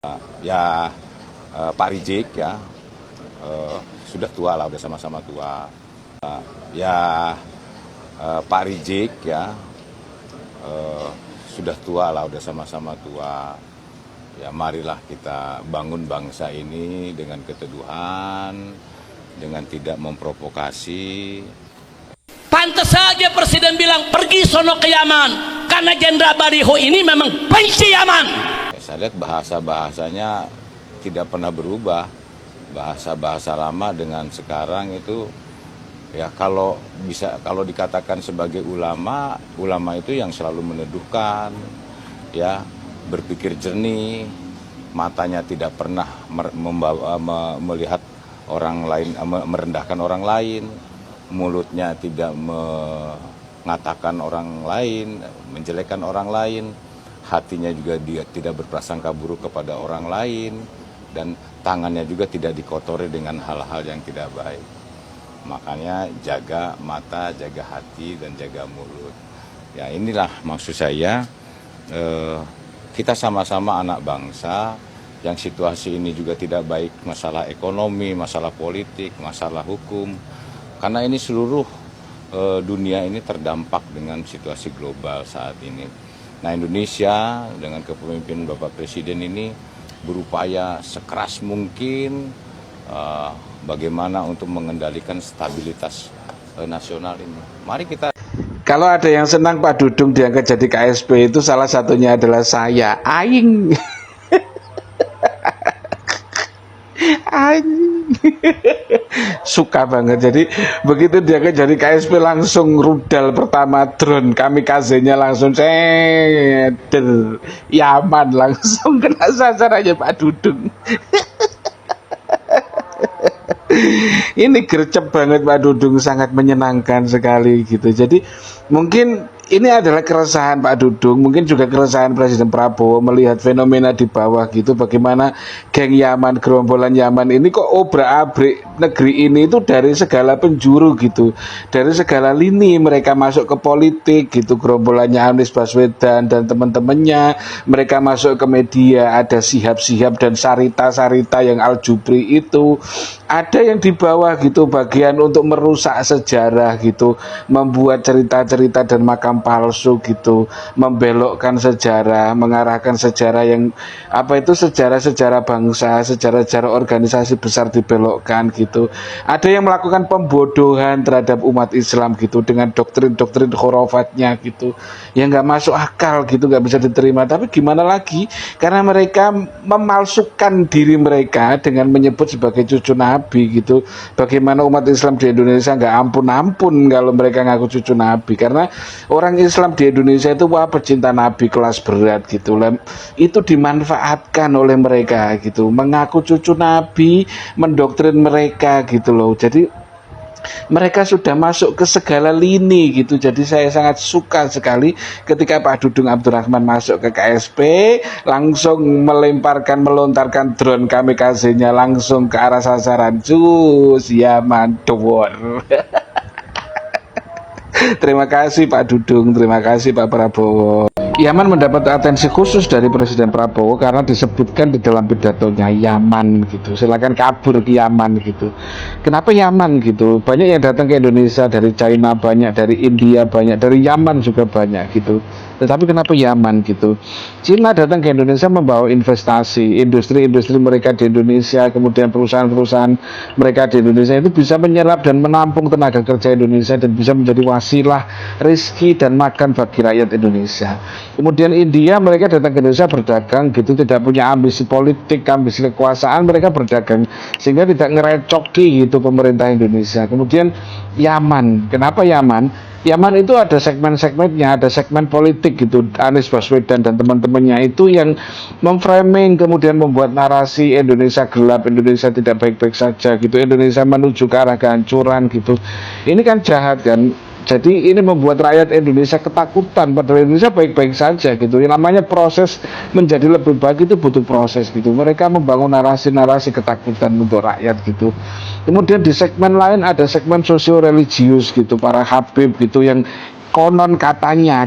Ya Pak Rizik ya sudah tua lah, udah sama-sama tua. Ya Pak Rizik ya sudah tua lah, udah sama-sama tua. Ya marilah kita bangun bangsa ini dengan keteduhan, dengan tidak memprovokasi. Pantas saja Presiden bilang pergi sono ke Yaman, karena Jenderal Bariho ini memang benci Yaman. Saya lihat bahasa-bahasanya tidak pernah berubah. Bahasa-bahasa lama dengan sekarang itu ya kalau dikatakan sebagai ulama itu yang selalu meneduhkan, ya berpikir jernih, matanya tidak pernah melihat orang lain, merendahkan orang lain, mulutnya tidak mengatakan orang lain, menjelekkan orang lain, hatinya juga dia tidak berprasangka buruk kepada orang lain, dan tangannya juga tidak dikotori dengan hal-hal yang tidak baik. Makanya jaga mata, jaga hati, dan jaga mulut. Ya inilah maksud saya, kita sama-sama anak bangsa yang situasi ini juga tidak baik, masalah ekonomi, masalah politik, masalah hukum. Karena ini seluruh dunia ini terdampak dengan situasi global saat ini. Nah Indonesia dengan kepemimpinan Bapak Presiden ini berupaya sekeras mungkin bagaimana untuk mengendalikan stabilitas nasional ini. Mari kita. Kalau ada yang senang Pak Dudung diangkat jadi KSP itu salah satunya adalah saya, Aing. Aing. Suka banget. Jadi begitu diangkat jadi KSP langsung rudal pertama drone kamikaze-nya langsung ceder. Yaman langsung kena sasarannya Pak Dudung. Ini gercep banget Pak Dudung, sangat menyenangkan sekali gitu. Jadi mungkin ini adalah keresahan Pak Dudung, mungkin juga keresahan Presiden Prabowo melihat fenomena di bawah gitu, bagaimana geng Yaman, gerombolan Yaman ini kok obrak-abrik negeri ini itu dari segala penjuru gitu, dari segala lini mereka masuk ke politik gitu, gerombolannya Anies Baswedan dan teman-temannya, mereka masuk ke media, ada Sihab-Sihab dan Sarita-Sarita yang Al-Jubri itu, ada yang di bawah gitu, bagian untuk merusak sejarah gitu, membuat cerita-cerita dan makam palsu gitu, membelokkan sejarah, mengarahkan sejarah yang sejarah-sejarah bangsa, sejarah-sejarah organisasi besar dibelokkan gitu. Ada yang melakukan pembodohan terhadap umat Islam gitu dengan doktrin-doktrin khurafatnya gitu, yang nggak masuk akal gitu, nggak bisa diterima. Tapi gimana lagi, karena mereka memalsukan diri mereka dengan menyebut sebagai cucu Nabi gitu. Bagaimana umat Islam di Indonesia nggak ampun-ampun kalau mereka ngaku cucu Nabi, karena orang Islam di Indonesia itu pecinta Nabi kelas berat gitu. Itu dimanfaatkan oleh mereka gitu, mengaku cucu Nabi, mendoktrin mereka gitu loh. Jadi mereka sudah masuk ke segala lini gitu. Jadi saya sangat suka sekali ketika Pak Dudung Abdurrahman masuk ke KSP, langsung melontarkan drone kamikaze-nya langsung ke arah sasaran. Cus, Yaman, Dowor. Terima kasih Pak Dudung, terima kasih Pak Prabowo. Yaman mendapat atensi khusus dari Presiden Prabowo karena disebutkan di dalam pidatonya Yaman gitu. Silakan kabur ke Yaman gitu. Kenapa Yaman gitu? Banyak yang datang ke Indonesia dari China, banyak dari India, banyak dari Yaman juga banyak gitu. Tetapi kenapa Yaman gitu? Cina datang ke Indonesia membawa investasi, industri-industri mereka di Indonesia, kemudian perusahaan-perusahaan mereka di Indonesia itu bisa menyerap dan menampung tenaga kerja Indonesia dan bisa menjadi wasilah rezeki dan makan bagi rakyat Indonesia. Kemudian India, mereka datang ke Indonesia berdagang gitu, tidak punya ambisi politik, ambisi kekuasaan, mereka berdagang sehingga tidak ngerecoki gitu pemerintah Indonesia. Kemudian Yaman, kenapa Yaman? Yaman itu ada segmen-segmennya, ada segmen politik gitu, Anies Baswedan dan teman-temannya itu yang memframing, kemudian membuat narasi Indonesia gelap, Indonesia tidak baik-baik saja gitu, Indonesia menuju ke arah kehancuran gitu. Ini kan jahat kan. Jadi ini membuat rakyat Indonesia ketakutan, padahal Indonesia baik-baik saja gitu. Yang namanya proses menjadi lebih baik itu butuh proses gitu. Mereka membangun narasi-narasi ketakutan untuk rakyat gitu. Kemudian di segmen lain ada segmen sosio-religius gitu, para habib gitu yang konon katanya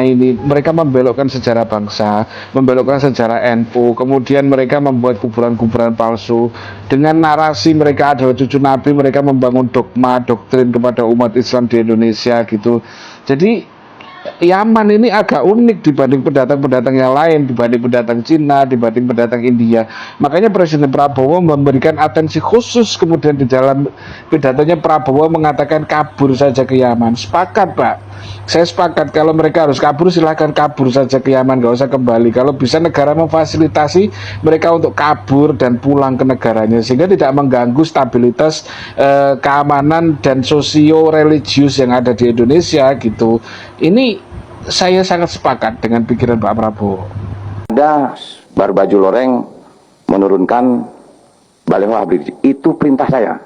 ini mereka membelokkan sejarah bangsa, membelokkan sejarah NU, kemudian mereka membuat kuburan-kuburan palsu dengan narasi mereka adalah cucu Nabi, mereka membangun dogma, doktrin kepada umat Islam di Indonesia gitu. Jadi Yaman ini agak unik dibanding pendatang-pendatang yang lain, dibanding pendatang Cina, dibanding pendatang India. Makanya Presiden Prabowo memberikan atensi khusus, kemudian di dalam pidatonya Prabowo mengatakan kabur saja ke Yaman. Sepakat, Pak. Saya sepakat kalau mereka harus kabur, silahkan kabur saja ke Yaman, nggak usah kembali. Kalau bisa negara memfasilitasi mereka untuk kabur dan pulang ke negaranya sehingga tidak mengganggu stabilitas keamanan dan sosio-religius yang ada di Indonesia gitu. Ini saya sangat sepakat dengan pikiran Pak Prabowo. Ada Barbaju Loreng menurunkan baliho Habib Rizik. Itu perintah saya.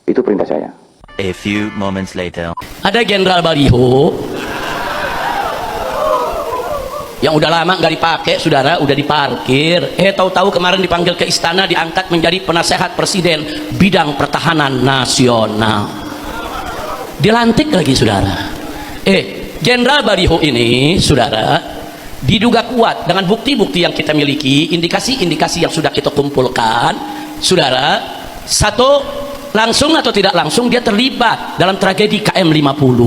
Itu perintah saya. A few moments later. Ada Jenderal Baliho yang udah lama nggak dipakai, saudara, udah diparkir. Tahu-tahu kemarin dipanggil ke istana, diangkat menjadi penasehat presiden bidang pertahanan nasional. Dilantik lagi, saudara. Jenderal Baliho ini, saudara, diduga kuat dengan bukti-bukti yang kita miliki, indikasi-indikasi yang sudah kita kumpulkan, saudara. Satu, langsung atau tidak langsung dia terlibat dalam tragedi KM50.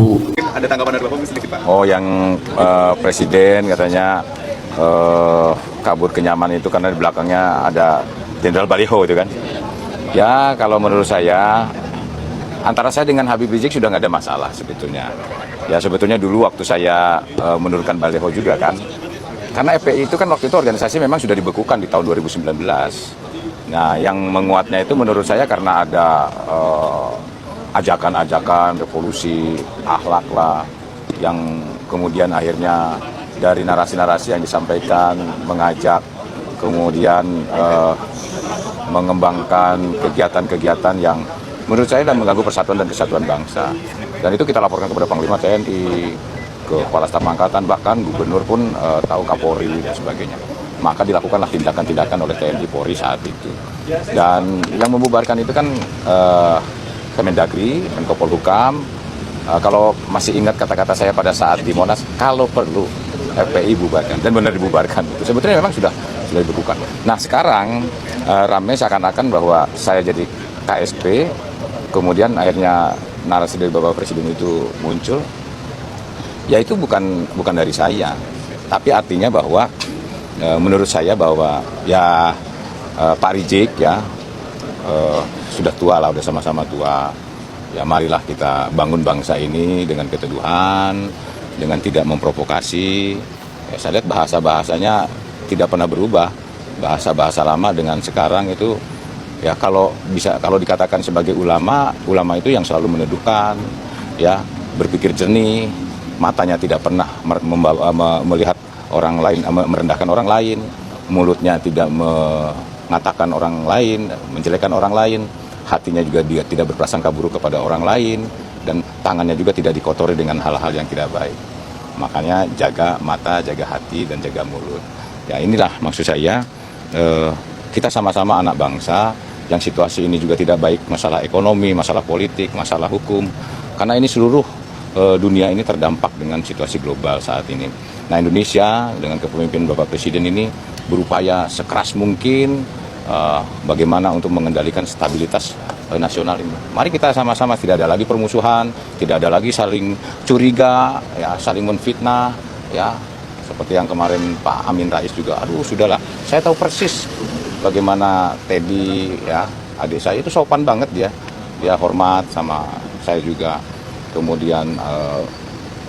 Ada tanggapan dari Bapak sedikit, Pak? Oh, yang presiden katanya kabur ke Yaman itu karena di belakangnya ada Jenderal Baliho itu kan. Ya, kalau menurut saya antara saya dengan Habib Rizik sudah nggak ada masalah sebetulnya. Ya sebetulnya dulu waktu saya menurunkan baliho juga kan. Karena FPI itu kan waktu itu organisasi memang sudah dibekukan di tahun 2019. Nah yang menguatnya itu menurut saya karena ada ajakan-ajakan revolusi akhlak lah. Yang kemudian akhirnya dari narasi-narasi yang disampaikan mengajak kemudian mengembangkan kegiatan-kegiatan yang menurut saya dan mengganggu persatuan dan kesatuan bangsa. Dan itu kita laporkan kepada Panglima TNI, ke Kepala Staf Angkatan, bahkan Gubernur pun tahu, Kapolri dan sebagainya. Maka dilakukanlah tindakan-tindakan oleh TNI Polri saat itu. Dan yang membubarkan itu kan Kemendagri, Menko Polhukam. Kalau masih ingat kata-kata saya pada saat di Monas, kalau perlu FPI bubarkan, dan benar dibubarkan. Itu sebetulnya memang sudah dibekukan. Nah sekarang ramai seakan-akan bahwa saya jadi KSP, kemudian akhirnya narasi dari Bapak Presiden itu muncul. Ya itu bukan dari saya, tapi artinya bahwa menurut saya bahwa ya Pak Rizik ya sudah tua lah, udah sama-sama tua. Ya marilah kita bangun bangsa ini dengan keteduhan, dengan tidak memprovokasi. Ya, saya lihat bahasa-bahasanya tidak pernah berubah. Bahasa-bahasa lama dengan sekarang itu ya kalau dikatakan sebagai ulama itu yang selalu meneduhkan, ya berpikir jernih, matanya tidak pernah melihat orang lain, merendahkan orang lain, mulutnya tidak mengatakan orang lain, menjelekkan orang lain, hatinya juga dia tidak berprasangka buruk kepada orang lain, dan tangannya juga tidak dikotori dengan hal-hal yang tidak baik. Makanya jaga mata, jaga hati, dan jaga mulut. Ya inilah maksud saya, kita sama-sama anak bangsa. Yang situasi ini juga tidak baik, masalah ekonomi, masalah politik, masalah hukum. Karena ini seluruh dunia ini terdampak dengan situasi global saat ini. Nah Indonesia dengan kepemimpinan Bapak Presiden ini berupaya sekeras mungkin bagaimana untuk mengendalikan stabilitas nasional ini. Mari kita sama-sama, tidak ada lagi permusuhan, tidak ada lagi saling curiga, ya saling menfitnah, ya seperti yang kemarin Pak Amin Rais juga. Aduh sudahlah, saya tahu persis bagaimana Teddy, ya adik saya itu sopan banget dia hormat sama saya juga. Kemudian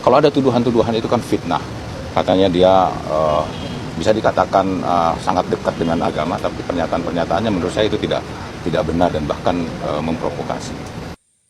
kalau ada tuduhan-tuduhan itu kan fitnah, katanya dia bisa dikatakan sangat dekat dengan agama, tapi pernyataan-pernyataannya menurut saya itu tidak benar dan bahkan memprovokasi.